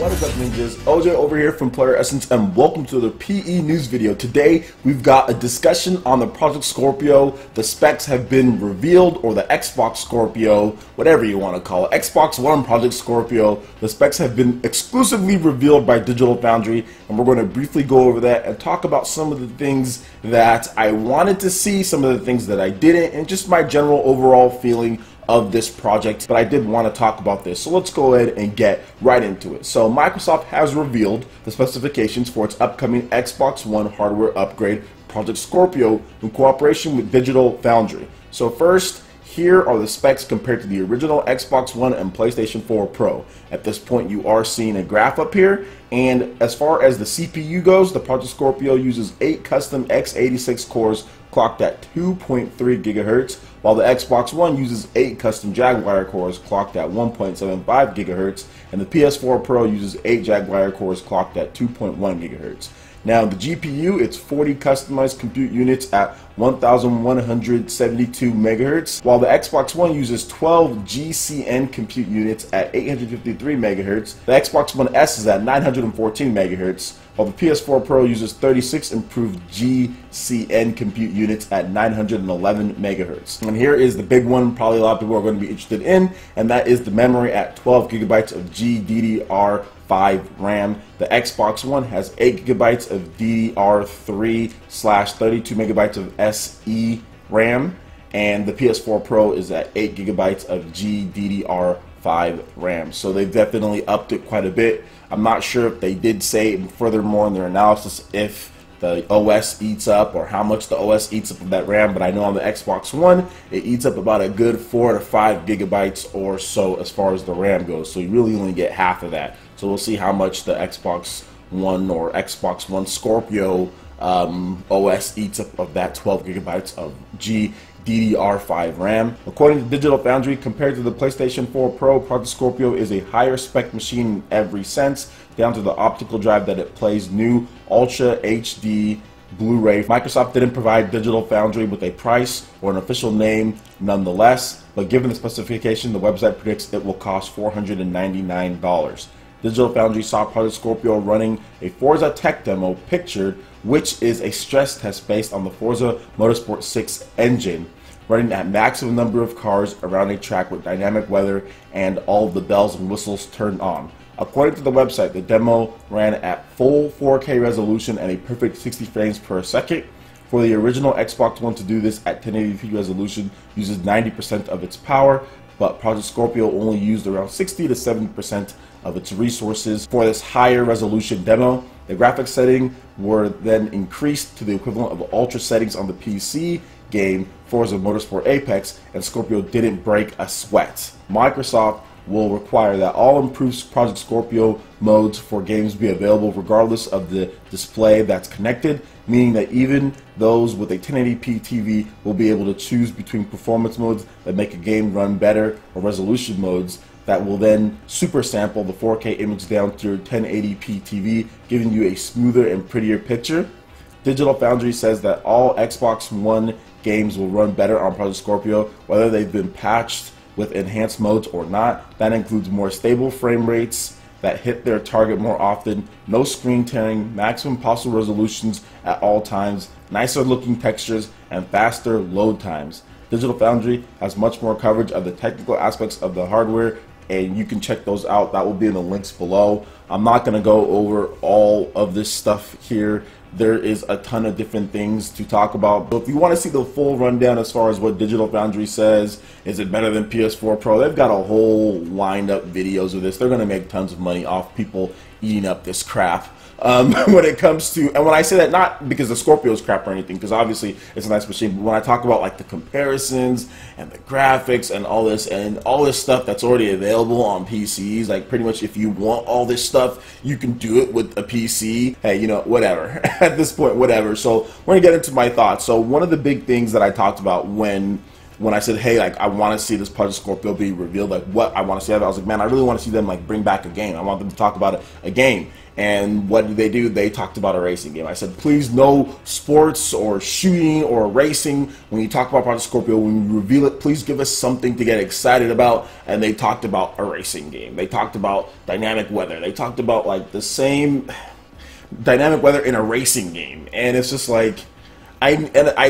What is up, ninjas? OJ over here from PlayerEssence, and welcome to the PE news video. Today we've got a discussion on the Project Scorpio. The specs have been revealed, or the Xbox Scorpio, whatever you want to call it. Xbox One Project Scorpio. The specs have been exclusively revealed by Digital Foundry, and we're going to briefly go over that and talk about some of the things that I wanted to see, some of the things that I didn't, and just my general overall feeling of this project. But I did want to talk about this, so let's go ahead and get right into it. So Microsoft has revealed the specifications for its upcoming Xbox One hardware upgrade, Project Scorpio, in cooperation with Digital Foundry. So first, here are the specs compared to the original Xbox One and PlayStation 4 Pro. At this point, you are seeing a graph up here, and as far as the CPU goes, the Project Scorpio uses 8 custom x86 cores clocked at 2.3 gigahertz, while the Xbox One uses 8 custom Jaguar cores clocked at 1.75 gigahertz, and the PS4 Pro uses 8 Jaguar cores clocked at 2.1 gigahertz. Now, the GPU, it's 40 customized compute units at 1,172 megahertz, while the Xbox One uses 12 GCN compute units at 853 megahertz. The Xbox One S is at 914 megahertz, while the PS4 Pro uses 36 improved GCN compute units at 911 megahertz. And here is the big one, probably a lot of people are going to be interested in, and that is the memory at 12 gigabytes of GDDR5 RAM. The Xbox One has 8 gigabytes of DDR3/32 megabytes of SE RAM, and the PS4 Pro is at 8 gigabytes of GDDR5 RAM. So they've definitely upped it quite a bit. I'm not sure if they did say furthermore in their analysis if the OS eats up or how much the OS eats up of that RAM, but I know on the Xbox One it eats up about a good 4 to 5 gigabytes or so as far as the RAM goes, so you really only get half of that. So we'll see how much the Xbox One or Xbox One Scorpio OS eats up of that 12 gigabytes of GDDR5 RAM. According to Digital Foundry, compared to the PlayStation 4 Pro, Project Scorpio is a higher spec machine in every sense, down to the optical drive that it plays new Ultra HD Blu-ray. Microsoft didn't provide Digital Foundry with a price or an official name nonetheless, but given the specification, the website predicts it will cost $499. Digital Foundry saw Project Scorpio running a Forza tech demo pictured, which is a stress test based on the Forza Motorsport 6 engine, running at maximum number of cars around a track with dynamic weather and all of the bells and whistles turned on. According to the website, the demo ran at full 4K resolution and a perfect 60 frames per second. For the original Xbox One to do this at 1080p resolution uses 90% of its power, but Project Scorpio only used around 60 to 70% of its resources for this higher resolution demo. The graphics setting were then increased to the equivalent of ultra settings on the PC game Forza Motorsport Apex, and Scorpio didn't break a sweat. Microsoft will require that all improved Project Scorpio modes for games be available regardless of the display that's connected, meaning that even those with a 1080p TV will be able to choose between performance modes that make a game run better or resolution modes that will then super sample the 4K image down to your 1080p TV, giving you a smoother and prettier picture. Digital Foundry says that all Xbox One games will run better on Project Scorpio, whether they've been patched with enhanced modes or not. That includes more stable frame rates that hit their target more often, no screen tearing, maximum possible resolutions at all times, nicer looking textures, and faster load times. Digital Foundry has much more coverage of the technical aspects of the hardware, and you can check those out. That will be in the links below. I'm not going to go over all of this stuff here. There is a ton of different things to talk about. But if you want to see the full rundown as far as what Digital Foundry says, is it better than PS4 Pro? They've got a whole lined up videos of this. They're going to make tons of money off people eating up this crap. When it comes to, and when I say that, not because the Scorpio is crap or anything, because obviously it's a nice machine, but when I talk about like the comparisons and the graphics and all this stuff that's already available on PCs, like pretty much if you want all this stuff, you can do it with a PC. Hey, you know, whatever. At this point, whatever. So we're gonna get into my thoughts. So one of the big things that I talked about when when I said, hey, like, I want to see this Project Scorpio be revealed, like what I want to see. I was like, man, I really want to see them like bring back a game. I want them to talk about a game. And what did they do? They talked about a racing game. I said, please, no sports or shooting or racing. When you talk about Project Scorpio, when you reveal it, please give us something to get excited about. And they talked about a racing game. They talked about dynamic weather. They talked about like the same dynamic weather in a racing game. And it's just like,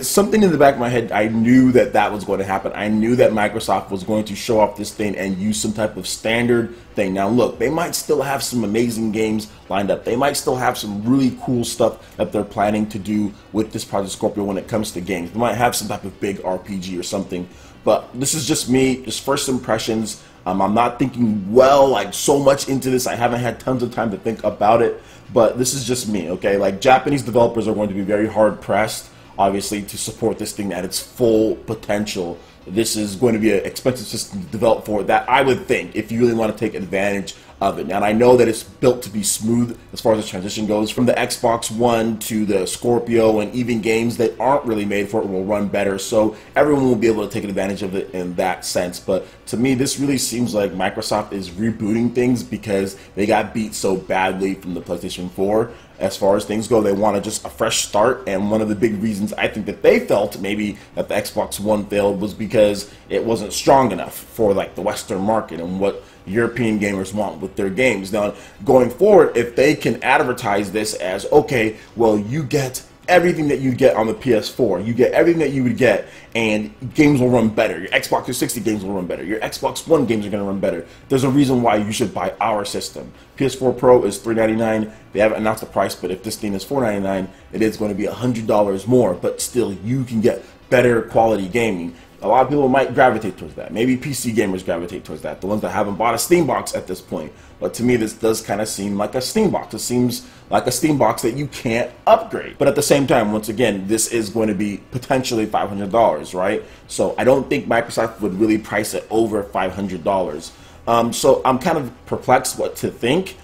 something in the back of my head, I knew that that was going to happen. I knew that Microsoft was going to show off this thing and use some type of standard thing. Now look, they might still have some amazing games lined up. They might still have some really cool stuff that they're planning to do with this Project Scorpio when it comes to games. They might have some type of big RPG or something. But this is just me, just first impressions. I'm not thinking like so much into this. I haven't had tons of time to think about it. But this is just me, okay? Like, Japanese developers are going to be very hard pressed, obviously, to support this thing at its full potential. This is going to be an expensive system to develop for that, I would think, if you really want to take advantage of it. And I know that it's built to be smooth as far as the transition goes. From the Xbox One to the Scorpio, and even games that aren't really made for it will run better. So everyone will be able to take advantage of it in that sense. But to me, this really seems like Microsoft is rebooting things because they got beat so badly from the PlayStation 4. As far as things go, they want just a fresh start, and one of the big reasons I think that they felt maybe that the Xbox One failed was because it wasn't strong enough for like the Western market and what European gamers want with their games. Now, going forward, if they can advertise this as, okay, well, you get everything that you get on the PS4, you get everything that you would get, and games will run better. Your Xbox 360 games will run better. Your Xbox One games are going to run better. There's a reason why you should buy our system. PS4 Pro is $399. They haven't announced the price, but if this thing is $499, it is going to be $100 more, but still you can get better quality gaming. A lot of people might gravitate towards that. Maybe PC gamers gravitate towards that, the ones that haven't bought a Steam box at this point. But to me, this does kind of seem like a Steam box. It seems like a Steam box that you can't upgrade. But at the same time, once again, this is going to be potentially $500, right? So I don't think Microsoft would really price it over $500. So I'm kind of perplexed what to think.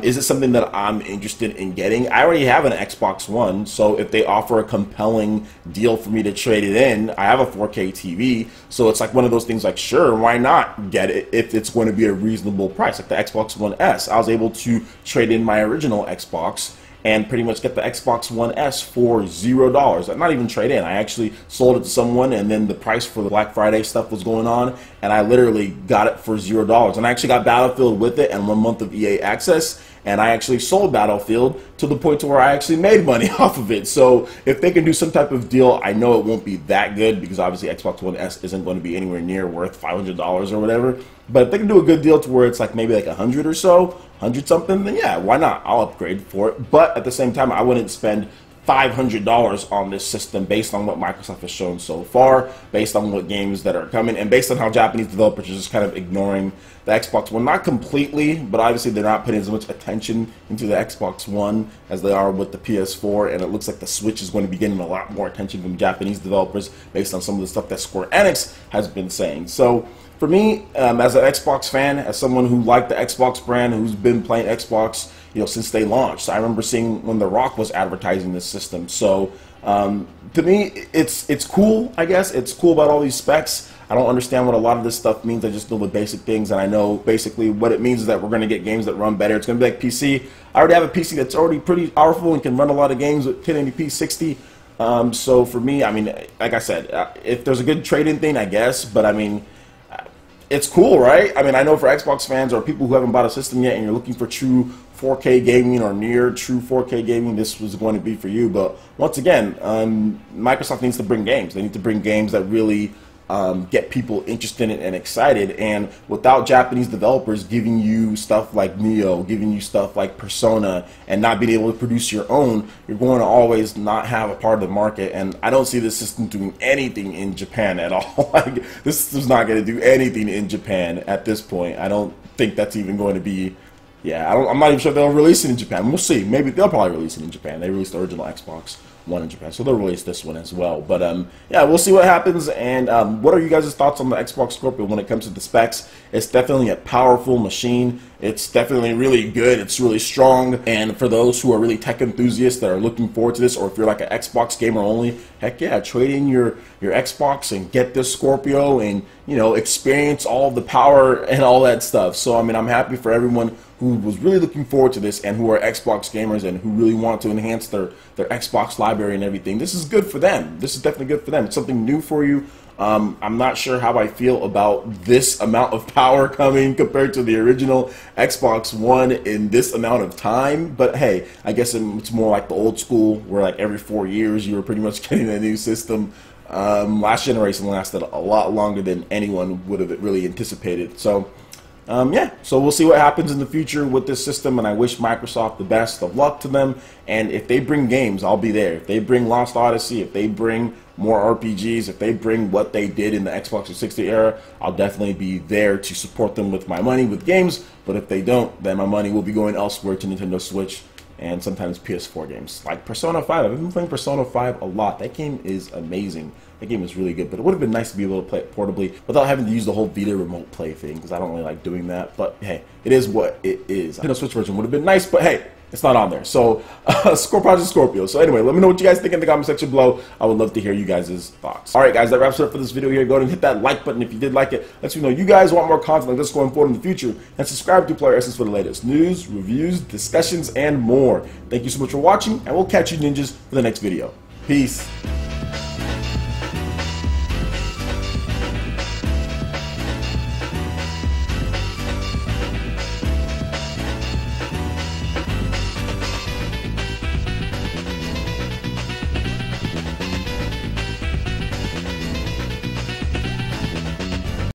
Is it something that I'm interested in getting? I already have an Xbox One, so if they offer a compelling deal for me to trade it in, I have a 4K TV, so it's like one of those things like, sure, why not get it if it's going to be a reasonable price? Like the Xbox One S, I was able to trade in my original Xbox and pretty much get the Xbox One S for $0. I'm not even trade in. I actually sold it to someone, and then the price for the Black Friday stuff was going on, and I literally got it for $0. And I actually got Battlefield with it and 1 month of EA access, and I actually sold Battlefield to the point to where I actually made money off of it. So if they can do some type of deal, I know it won't be that good because obviously Xbox One S isn't going to be anywhere near worth $500 or whatever. But if they can do a good deal to where it's like maybe like 100 or so, 100 something, then yeah, why not? I'll upgrade for it. But at the same time, I wouldn't spend $500 on this system based on what Microsoft has shown so far, based on what games that are coming, and based on how Japanese developers are just kind of ignoring the Xbox One. Not completely, but obviously they're not putting as much attention into the Xbox One as they are with the PS4, and it looks like the Switch is going to be getting a lot more attention from Japanese developers based on some of the stuff that Square Enix has been saying. So for me, as an Xbox fan, as someone who liked the Xbox brand, who's been playing Xbox, since they launched, I remember seeing when The Rock was advertising this system. So to me, it's cool. I guess it's cool about all these specs. I don't understand what a lot of this stuff means. I just know the basic things, and I know basically what it means is that we're going to get games that run better. It's going to be like PC. I already have a PC that's already pretty powerful and can run a lot of games with 1080p 60. So for me, I mean, like I said, if there's a good trade-in thing, I guess, but I mean, it's cool, right? I mean, I know for Xbox fans or people who haven't bought a system yet and you're looking for true 4K gaming or near true 4K gaming, this was going to be for you. But once again, Microsoft needs to bring games. They need to bring games that really get people interested and excited. And without Japanese developers giving you stuff like Neo, giving you stuff like Persona, and not being able to produce your own, you're going to always not have a part of the market. And I don't see this system doing anything in Japan at all. Like, this system's not going to do anything in Japan at this point. I don't think that's even going to be. Yeah, I'm not even sure they'll release it in Japan. We'll see. Maybe they'll probably release it in Japan. They released the original Xbox one in Japan. So they'll release this one as well. But yeah, we'll see what happens. And what are you guys' thoughts on the Xbox Scorpio when it comes to the specs? It's definitely a powerful machine. It's definitely really good. It's really strong. And for those who are really tech enthusiasts that are looking forward to this, or if you're like an Xbox gamer only, heck yeah, trade in your Xbox and get this Scorpio and, you know, experience all the power and all that stuff. So I mean, I'm happy for everyone who was really looking forward to this and who are Xbox gamers and who really want to enhance their Xbox library and everything. This is good for them. This is definitely good for them. It's something new for you. I'm not sure how I feel about this amount of power coming compared to the original Xbox One in this amount of time, but hey, I guess it's more like the old school where like every 4 years you were pretty much getting a new system. Last generation lasted a lot longer than anyone would have really anticipated. So yeah, so we'll see what happens in the future with this system, and I wish Microsoft the best of luck to them. And if they bring games, I'll be there. If they bring Lost Odyssey, if they bring more RPGs, if they bring what they did in the Xbox 360 era, I'll definitely be there to support them with my money with games. But if they don't, then my money will be going elsewhere to Nintendo Switch and sometimes PS4 games. Like Persona 5, I've been playing Persona 5 a lot. That game is amazing. That game is really good, but it would have been nice to be able to play it portably without having to use the whole Vita remote play thing, because I don't really like doing that. But hey, it is what it is. Nintendo Switch version would have been nice, but hey, it's not on there. So, Scorpio. So anyway, let me know what you guys think in the comment section below. I would love to hear you guys' thoughts. Alright guys, that wraps it up for this video here. Go ahead and hit that like button if you did like it. Let me know you guys want more content like this going forward in the future. And subscribe to PlayerEssence for the latest news, reviews, discussions, and more. Thank you so much for watching, and we'll catch you ninjas for the next video. Peace.